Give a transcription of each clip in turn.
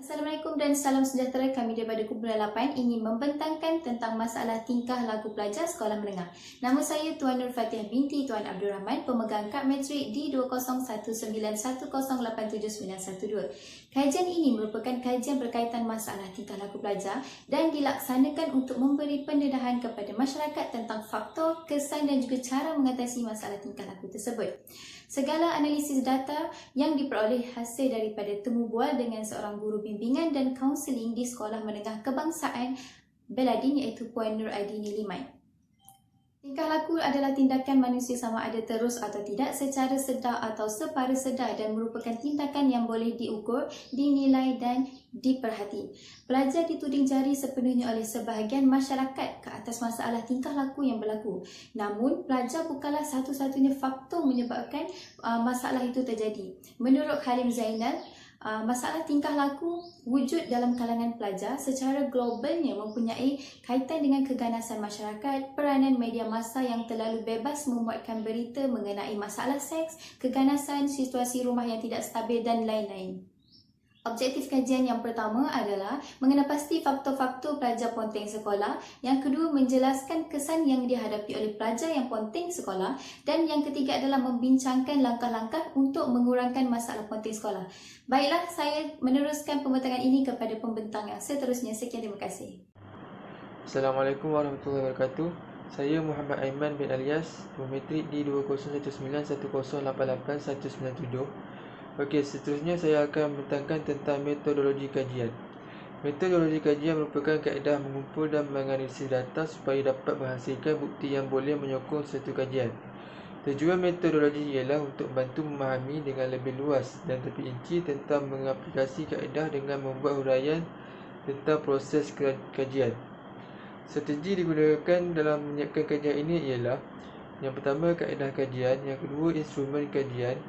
Assalamualaikum dan salam sejahtera. Kami daripada Kumpulan 8 ingin membentangkan tentang masalah tingkah laku pelajar sekolah menengah. Nama saya Tuan Nur Fatihah binti Tuan Abdul Rahman, pemegang kad matrik D201910879112. Kajian ini merupakan kajian berkaitan masalah tingkah laku pelajar dan dilaksanakan untuk memberi pendedahan kepada masyarakat tentang faktor, kesan dan juga cara mengatasi masalah tingkah laku tersebut. Segala analisis data yang diperoleh hasil daripada temu bual dengan seorang guru bimbingan dan kaunseling di Sekolah Menengah Kebangsaan Beladin iaitu Puan Nur Aidini Limai. Tingkah laku adalah tindakan manusia sama ada terus atau tidak secara sedar atau separa sedar dan merupakan tindakan yang boleh diukur, dinilai dan diperhati. Pelajar dituding jari sepenuhnya oleh sebahagian masyarakat ke atas masalah tingkah laku yang berlaku. Namun, pelajar bukanlah satu-satunya faktor menyebabkan masalah itu terjadi. Menurut Halim Zainal, masalah tingkah laku wujud dalam kalangan pelajar secara globalnya mempunyai kaitan dengan keganasan masyarakat, peranan media massa yang terlalu bebas memuatkan berita mengenai masalah seks, keganasan, situasi rumah yang tidak stabil dan lain-lain. Objektif kajian yang pertama adalah mengenal pasti faktor-faktor pelajar ponteng sekolah. Yang kedua, menjelaskan kesan yang dihadapi oleh pelajar yang ponteng sekolah. Dan yang ketiga adalah membincangkan langkah-langkah untuk mengurangkan masalah ponteng sekolah. Baiklah, saya meneruskan pembentangan ini kepada pembentang yang seterusnya. Sekian, terima kasih. Assalamualaikum warahmatullahi wabarakatuh. Saya Muhammad Aiman bin Alias, pemetrik D201910888197. Okey, seterusnya saya akan membentangkan tentang metodologi kajian. Metodologi kajian merupakan kaedah mengumpul dan menganalisis data supaya dapat menghasilkan bukti yang boleh menyokong satu kajian. Tujuan metodologi ialah untuk membantu memahami dengan lebih luas dan terperinci tentang mengaplikasi kaedah dengan membuat huraian tentang proses kajian. Strategi digunakan dalam menyiapkan kajian ini ialah: yang pertama, kaedah kajian; yang kedua, instrumen kajian;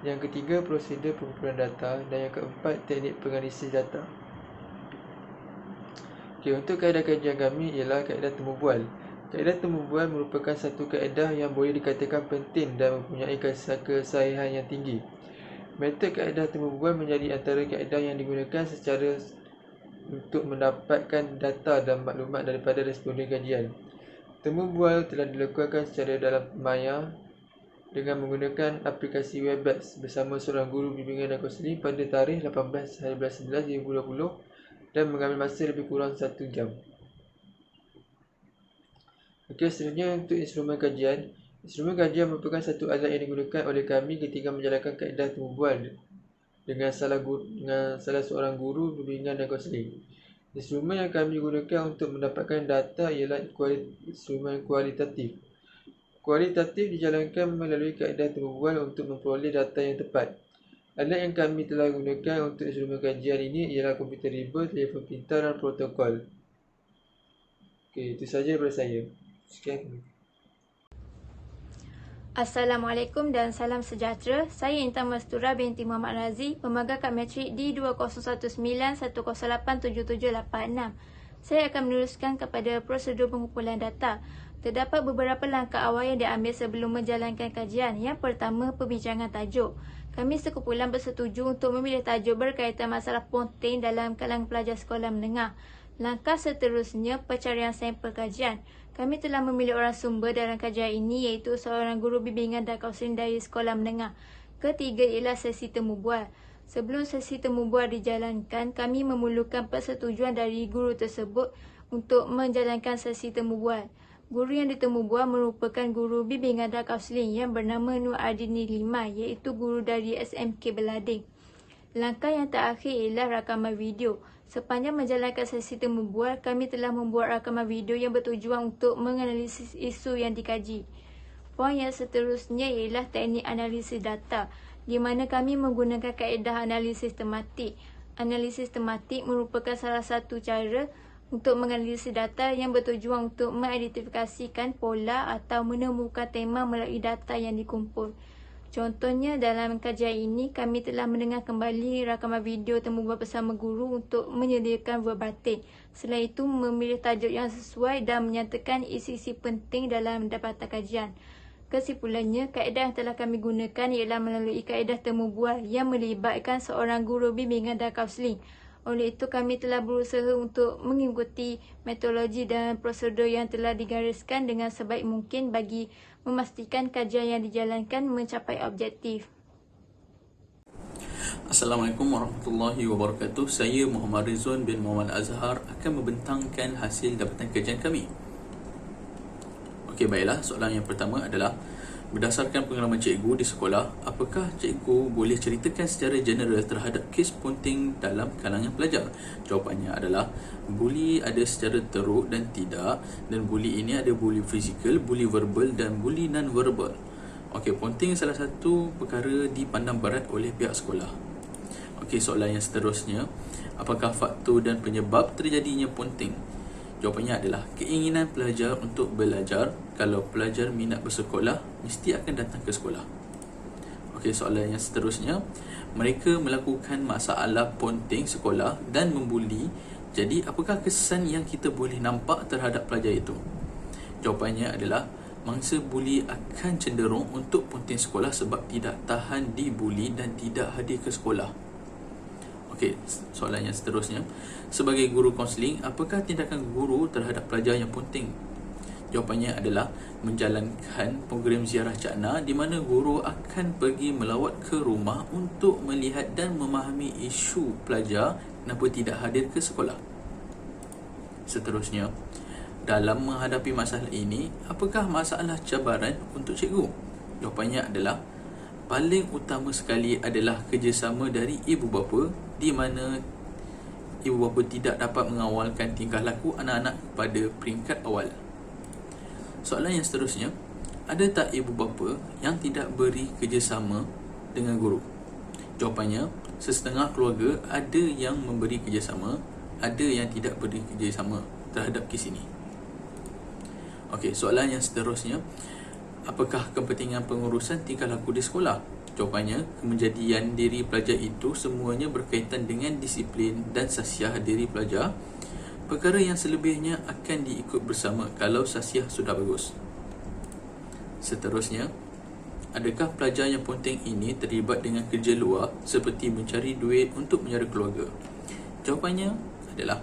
yang ketiga, prosedur pengumpulan data; dan yang keempat, teknik penganalisis data. Okey, untuk kaedah kajian kami ialah kaedah temu bual. Kaedah temu bual merupakan satu kaedah yang boleh dikatakan penting dan mempunyai kesahihan yang tinggi. Metod kaedah temu bual menjadi antara kaedah yang digunakan secara untuk mendapatkan data dan maklumat daripada responden kajian. Temu bual telah dilakukan secara dalam maya dengan menggunakan aplikasi Webex bersama seorang guru bimbingan dan kaunseling pada tarikh 18/11/2020 dan mengambil masa lebih kurang 1 jam. Okey, seterusnya untuk instrumen kajian. Instrumen kajian merupakan satu alat yang digunakan oleh kami ketika menjalankan kaedah temu bual dengan salah seorang guru bimbingan dan kaunseling. Instrumen yang kami gunakan untuk mendapatkan data ialah instrumen kualitatif. Kualitatif dijalankan melalui kaedah temu bual untuk memperoleh data yang tepat. Alat yang kami telah gunakan untuk instrumen kajian ini ialah komputer riba, telefon pintar dan protokol. Okey, itu sahaja daripada saya. Sekian. Assalamualaikum dan salam sejahtera. Saya Intan Mastura binti Muhammad Razi, pemegang kad matrik D201910877876. Saya akan meneruskan kepada prosedur pengumpulan data. Terdapat beberapa langkah awal yang diambil sebelum menjalankan kajian. Yang pertama, perbincangan tajuk. Kami sekumpulan bersetuju untuk memilih tajuk berkaitan masalah ponteng dalam kalangan pelajar sekolah menengah. Langkah seterusnya, pencarian sampel kajian. Kami telah memilih orang sumber dalam kajian ini iaitu seorang guru bimbingan dan kaunseling dari sekolah menengah. Ketiga ialah sesi temu bual. Sebelum sesi temu bual dijalankan, kami memerlukan persetujuan dari guru tersebut untuk menjalankan sesi temu bual. Guru yang ditemu bual merupakan guru bimbingan dan kaunseling yang bernama Nur Aidini Limai iaitu guru dari SMK Belading. Langkah yang terakhir ialah rakaman video. Sepanjang menjalankan sesi temu bual, kami telah membuat rakaman video yang bertujuan untuk menganalisis isu yang dikaji. Poin yang seterusnya ialah teknik analisis data, di mana kami menggunakan kaedah analisis tematik. Analisis tematik merupakan salah satu cara untuk menganalisis data yang bertujuan untuk mengidentifikasikan pola atau menemukan tema melalui data yang dikumpul. Contohnya, dalam kajian ini, kami telah mendengar kembali rakaman video temu bual bersama guru untuk menyediakan verbatim. Selain itu, memilih tajuk yang sesuai dan menyatakan isi-isi penting dalam dapatan kajian. Kesimpulannya, kaedah yang telah kami gunakan ialah melalui kaedah temu bual yang melibatkan seorang guru bimbingan dan kaunseling. Oleh itu, kami telah berusaha untuk mengikuti metodologi dan prosedur yang telah digariskan dengan sebaik mungkin bagi memastikan kajian yang dijalankan mencapai objektif. Assalamualaikum warahmatullahi wabarakatuh. Saya Muhammad Rizwan bin Muhammad Azhar akan membentangkan hasil dapatan kajian kami. Okey, baiklah. Soalan yang pertama adalah, berdasarkan pengalaman cikgu di sekolah, apakah cikgu boleh ceritakan secara general terhadap kes ponting dalam kalangan pelajar? Jawapannya adalah, buli ada secara teruk dan tidak, dan buli ini ada buli fizikal, buli verbal dan buli non-verbal. Okey, ponting salah satu perkara dipandang berat oleh pihak sekolah. Okey, soalan yang seterusnya, apakah faktor dan penyebab terjadinya ponting? Jawapannya adalah keinginan pelajar untuk belajar. Kalau pelajar minat bersekolah, mesti akan datang ke sekolah. Okey, soalan yang seterusnya, mereka melakukan masalah ponting sekolah dan membuli. Jadi, apakah kesan yang kita boleh nampak terhadap pelajar itu? Jawapannya adalah, mangsa buli akan cenderung untuk ponting sekolah sebab tidak tahan dibuli dan tidak hadir ke sekolah. Okey, soalan yang seterusnya, sebagai guru kaunseling, apakah tindakan guru terhadap pelajar yang ponting? Jawapannya adalah menjalankan program ziarah cakna di mana guru akan pergi melawat ke rumah untuk melihat dan memahami isu pelajar kenapa tidak hadir ke sekolah. Seterusnya, dalam menghadapi masalah ini, apakah masalah cabaran untuk cikgu? Jawapannya adalah, paling utama sekali adalah kerjasama dari ibu bapa, di mana ibu bapa tidak dapat mengawalkan tingkah laku anak-anak pada peringkat awal. Soalan yang seterusnya, ada tak ibu bapa yang tidak beri kerjasama dengan guru? Jawapannya, sesetengah keluarga ada yang memberi kerjasama, ada yang tidak beri kerjasama terhadap kes ini. Okey, soalan yang seterusnya, apakah kepentingan pengurusan tingkah laku di sekolah? Jawapannya, kemenjadian diri pelajar itu semuanya berkaitan dengan disiplin dan sasiah diri pelajar. Perkara yang selebihnya akan diikut bersama kalau sasiah sudah bagus. Seterusnya, adakah pelajar yang ponting ini terlibat dengan kerja luar seperti mencari duit untuk menjara keluarga? Jawapannya adalah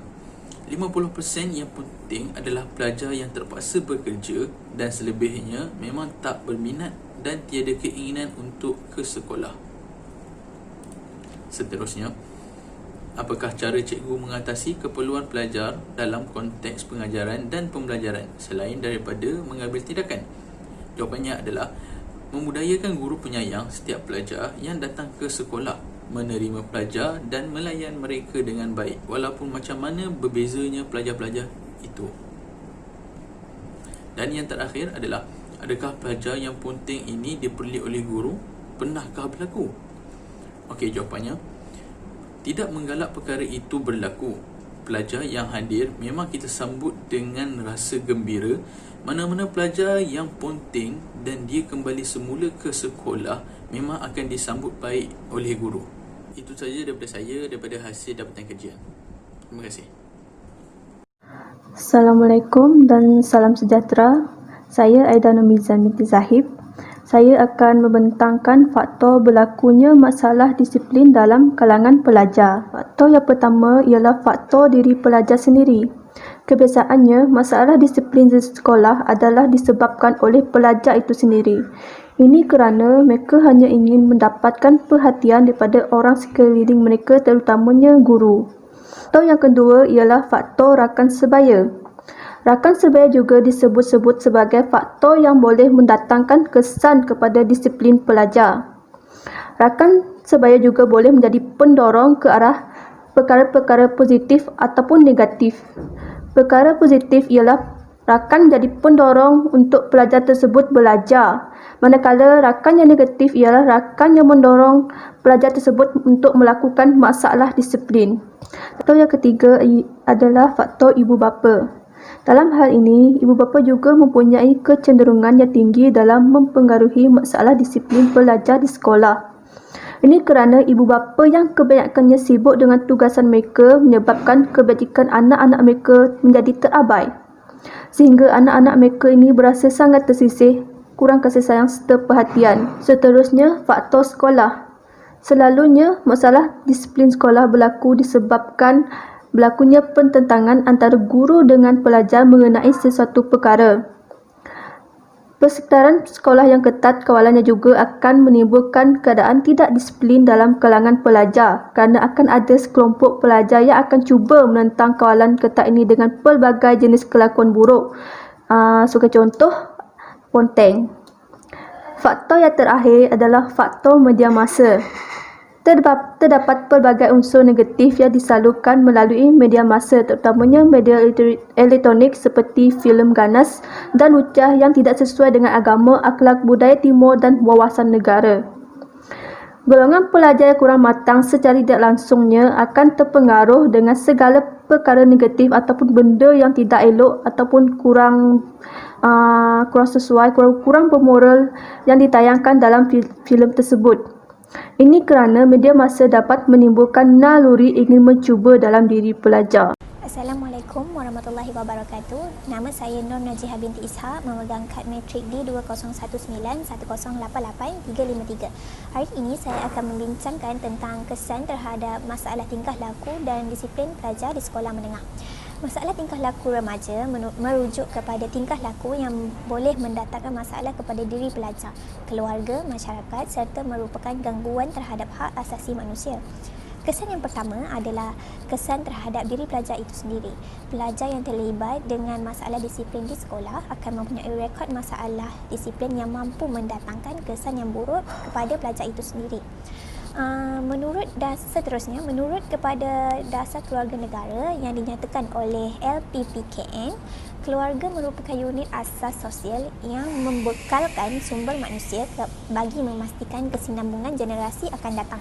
50% yang ponting adalah pelajar yang terpaksa bekerja dan selebihnya memang tak berminat dan tiada keinginan untuk ke sekolah. Seterusnya, apakah cara cikgu mengatasi keperluan pelajar dalam konteks pengajaran dan pembelajaran selain daripada mengambil tindakan? Jawapannya adalah memudayakan guru penyayang setiap pelajar yang datang ke sekolah, menerima pelajar dan melayan mereka dengan baik walaupun macam mana berbezanya pelajar-pelajar itu. Dan yang terakhir adalah, adakah pelajar yang ponting ini diperli oleh guru? Pernahkah berlaku? Okey, jawapannya, tidak menggalak perkara itu berlaku. Pelajar yang hadir memang kita sambut dengan rasa gembira. Mana-mana pelajar yang ponting dan dia kembali semula ke sekolah memang akan disambut baik oleh guru. Itu saja daripada saya, daripada hasil dapatan kajian. Terima kasih. Assalamualaikum dan salam sejahtera. Saya Aida Nomizan binti Zahib. Saya akan membentangkan faktor berlakunya masalah disiplin dalam kalangan pelajar. Faktor yang pertama ialah faktor diri pelajar sendiri. Kebiasaannya, masalah disiplin di sekolah adalah disebabkan oleh pelajar itu sendiri. Ini kerana mereka hanya ingin mendapatkan perhatian daripada orang sekeliling mereka, terutamanya guru. Faktor yang kedua ialah faktor rakan sebaya. Rakan sebaya juga disebut-sebut sebagai faktor yang boleh mendatangkan kesan kepada disiplin pelajar. Rakan sebaya juga boleh menjadi pendorong ke arah perkara-perkara positif ataupun negatif. Perkara positif ialah rakan menjadi pendorong untuk pelajar tersebut belajar. Manakala rakan yang negatif ialah rakan yang mendorong pelajar tersebut untuk melakukan masalah disiplin. Faktor yang ketiga adalah faktor ibu bapa. Dalam hal ini, ibu bapa juga mempunyai kecenderungan yang tinggi dalam mempengaruhi masalah disiplin pelajar di sekolah. Ini kerana ibu bapa yang kebanyakannya sibuk dengan tugasan mereka menyebabkan kebajikan anak-anak mereka menjadi terabai. Sehingga anak-anak mereka ini berasa sangat tersisih, kurang kasih sayang serta perhatian. Seterusnya, faktor sekolah. Selalunya, masalah disiplin sekolah berlaku disebabkan berlakunya pertentangan antara guru dengan pelajar mengenai sesuatu perkara. Persekitaran sekolah yang ketat kawalannya juga akan menimbulkan keadaan tidak disiplin dalam kalangan pelajar kerana akan ada sekelompok pelajar yang akan cuba menentang kawalan ketat ini dengan pelbagai jenis kelakuan buruk. Sebagai contoh, ponteng. Faktor yang terakhir adalah faktor media massa. Terdapat pelbagai unsur negatif yang disalurkan melalui media massa, terutamanya media elektronik seperti filem ganas dan lucah yang tidak sesuai dengan agama, akhlak, budaya timur dan wawasan negara. Golongan pelajar yang kurang matang secara tidak langsungnya akan terpengaruh dengan segala perkara negatif ataupun benda yang tidak elok ataupun kurang sesuai, kurang bermoral yang ditayangkan dalam filem tersebut. Ini kerana media massa dapat menimbulkan naluri ingin mencuba dalam diri pelajar. Assalamualaikum warahmatullahi wabarakatuh. Nama saya Nur Najihah binti Ishak, memegang kad matrik D2019-1088-353. Hari ini saya akan membincangkan tentang kesan terhadap masalah tingkah laku dan disiplin pelajar di sekolah menengah. Masalah tingkah laku remaja merujuk kepada tingkah laku yang boleh mendatangkan masalah kepada diri pelajar, keluarga, masyarakat serta merupakan gangguan terhadap hak asasi manusia. Kesan yang pertama adalah kesan terhadap diri pelajar itu sendiri. Pelajar yang terlibat dengan masalah disiplin di sekolah akan mempunyai rekod masalah disiplin yang mampu mendatangkan kesan yang buruk kepada pelajar itu sendiri. Seterusnya, menurut kepada Dasar Keluarga Negara yang dinyatakan oleh LPPKN, keluarga merupakan unit asas sosial yang membekalkan sumber manusia bagi memastikan kesinambungan generasi akan datang.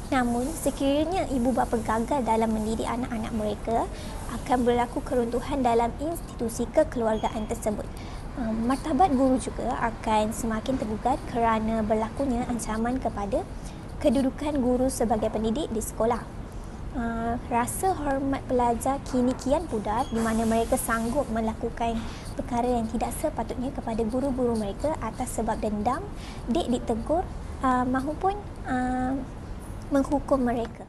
Namun, sekiranya ibu bapa gagal dalam mendidik anak-anak mereka, akan berlaku keruntuhan dalam institusi kekeluargaan tersebut. Martabat guru juga akan semakin tergugat kerana berlakunya ancaman kepada kedudukan guru sebagai pendidik di sekolah. Rasa hormat pelajar kini kian pudar di mana mereka sanggup melakukan perkara yang tidak sepatutnya kepada guru-guru mereka atas sebab dendam, ditegur maupun menghukum mereka.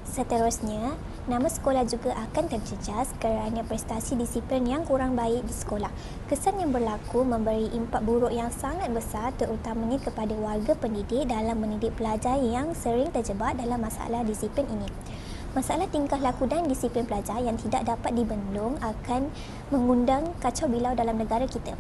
Seterusnya, nama sekolah juga akan terjejas kerana prestasi disiplin yang kurang baik di sekolah. Kesan yang berlaku memberi impak buruk yang sangat besar terutamanya kepada warga pendidik dalam mendidik pelajar yang sering terjebak dalam masalah disiplin ini. Masalah tingkah laku dan disiplin pelajar yang tidak dapat dibendung akan mengundang kacau bilau dalam negara kita.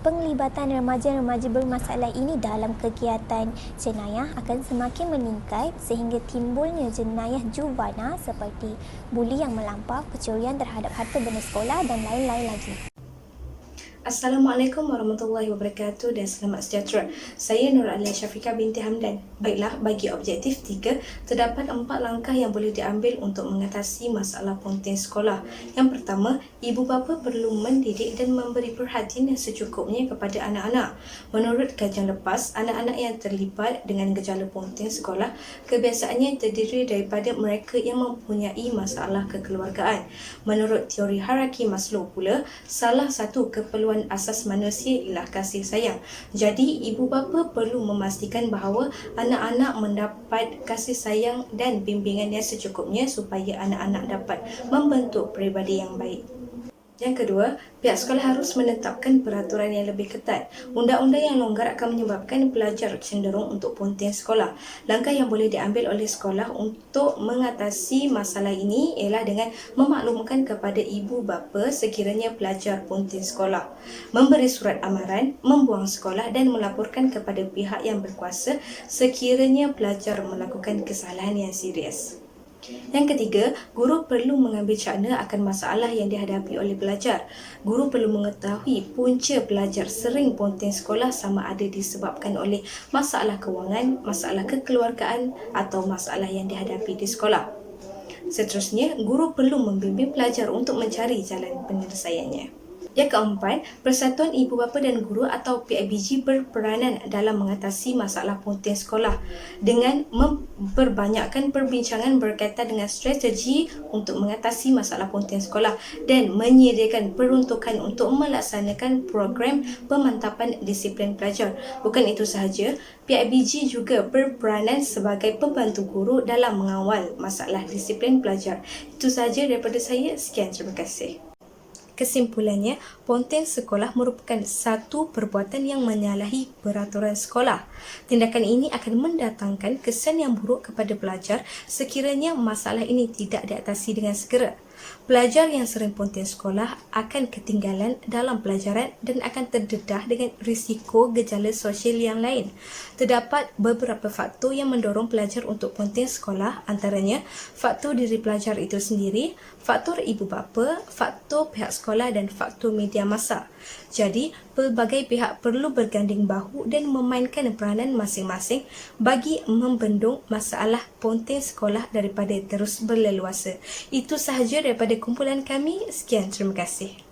Penglibatan remaja-remaja bermasalah ini dalam kegiatan jenayah akan semakin meningkat sehingga timbulnya jenayah juvana seperti buli yang melampau, kecurian terhadap harta benda sekolah dan lain-lain lagi. Assalamualaikum warahmatullahi wabarakatuh dan selamat sejahtera. Saya Nur Alia Syafiqah binti Hamdan. Baiklah, bagi objektif 3, terdapat 4 langkah yang boleh diambil untuk mengatasi masalah ponteng sekolah. Yang pertama, ibu bapa perlu mendidik dan memberi perhatian yang secukupnya kepada anak-anak. Menurut kajian lepas, anak-anak yang terlibat dengan gejala ponteng sekolah kebiasaannya terdiri daripada mereka yang mempunyai masalah kekeluargaan. Menurut teori hierarki Maslow pula, salah satu keperluan asas manusia ialah kasih sayang. Jadi, ibu bapa perlu memastikan bahawa anak-anak mendapat kasih sayang dan bimbingan yang secukupnya supaya anak-anak dapat membentuk peribadi yang baik. Yang kedua, pihak sekolah harus menetapkan peraturan yang lebih ketat. Undang-undang yang longgar akan menyebabkan pelajar cenderung untuk ponteng sekolah. Langkah yang boleh diambil oleh sekolah untuk mengatasi masalah ini ialah dengan memaklumkan kepada ibu bapa sekiranya pelajar ponteng sekolah, memberi surat amaran, membuang sekolah dan melaporkan kepada pihak yang berkuasa sekiranya pelajar melakukan kesalahan yang serius. Yang ketiga, guru perlu mengambil cakna akan masalah yang dihadapi oleh pelajar. Guru perlu mengetahui punca pelajar sering ponteng sekolah sama ada disebabkan oleh masalah kewangan, masalah kekeluargaan atau masalah yang dihadapi di sekolah. Seterusnya, guru perlu membimbing pelajar untuk mencari jalan penyelesaiannya. Yang keempat, Persatuan Ibu Bapa dan Guru atau PIBG berperanan dalam mengatasi masalah pontian sekolah dengan memperbanyakkan perbincangan berkaitan dengan strategi untuk mengatasi masalah pontian sekolah dan menyediakan peruntukan untuk melaksanakan program pemantapan disiplin pelajar. Bukan itu sahaja, PIBG juga berperanan sebagai pembantu guru dalam mengawal masalah disiplin pelajar. Itu sahaja daripada saya. Sekian, terima kasih. Kesimpulannya, pontian sekolah merupakan satu perbuatan yang menyalahi peraturan sekolah. Tindakan ini akan mendatangkan kesan yang buruk kepada pelajar sekiranya masalah ini tidak diatasi dengan segera. Pelajar yang sering pontian sekolah akan ketinggalan dalam pelajaran dan akan terdedah dengan risiko gejala sosial yang lain. Terdapat beberapa faktor yang mendorong pelajar untuk pontian sekolah, antaranya faktor diri pelajar itu sendiri, faktor ibu bapa, faktor pihak sekolah dan faktor media massa. Jadi, pelbagai pihak perlu berganding bahu dan memainkan peranan masing-masing bagi membendung masalah pontian sekolah daripada terus berleluasa. Itu sahaja daripada kumpulan kami. Sekian, terima kasih.